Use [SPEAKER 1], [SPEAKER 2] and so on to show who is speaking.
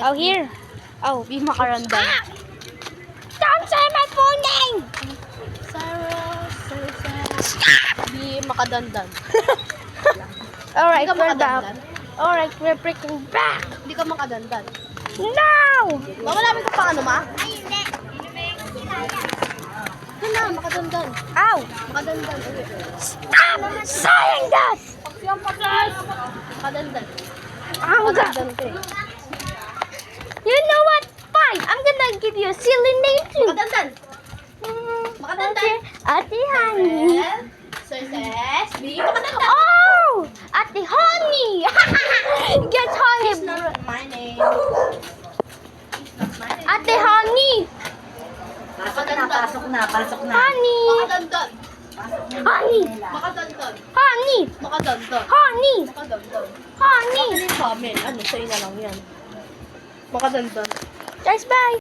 [SPEAKER 1] Oh, here. Oh,
[SPEAKER 2] Be makarandam.
[SPEAKER 1] don't say my full name.
[SPEAKER 2] Be makadandan.
[SPEAKER 1] Alright,
[SPEAKER 2] Hindi ka
[SPEAKER 1] we're back.
[SPEAKER 2] makadandan.
[SPEAKER 1] Alright, we're freaking back.
[SPEAKER 2] Hindi ka makadandan.
[SPEAKER 1] No!
[SPEAKER 2] Mawala ka pang ano, ma? Yun na, makadandan.
[SPEAKER 1] Ow!
[SPEAKER 2] Makadandan.
[SPEAKER 1] Stop saying that!
[SPEAKER 2] Makadandan.
[SPEAKER 1] I'm
[SPEAKER 2] Makadandan ka eh.
[SPEAKER 1] You know what? Fine, I'm gonna give you a silly name too.
[SPEAKER 2] Makadandan. Makadandan.
[SPEAKER 1] Ate Honey.
[SPEAKER 2] Success. Be makadandan.
[SPEAKER 1] Oh! Ate Honey! Get honey.
[SPEAKER 2] It's not my name. It's not my name.
[SPEAKER 1] Ate Honey!
[SPEAKER 2] Pasok na.
[SPEAKER 1] Honey!
[SPEAKER 2] Makadandan.
[SPEAKER 1] Honey!
[SPEAKER 2] Makadandan.
[SPEAKER 1] Honey!
[SPEAKER 2] Makadandan.
[SPEAKER 1] Honey!
[SPEAKER 2] Makadandan.
[SPEAKER 1] Honey!
[SPEAKER 2] Ano yung comment? Ano, sa'yo na lang yan. Makadandan.
[SPEAKER 1] Guys, bye!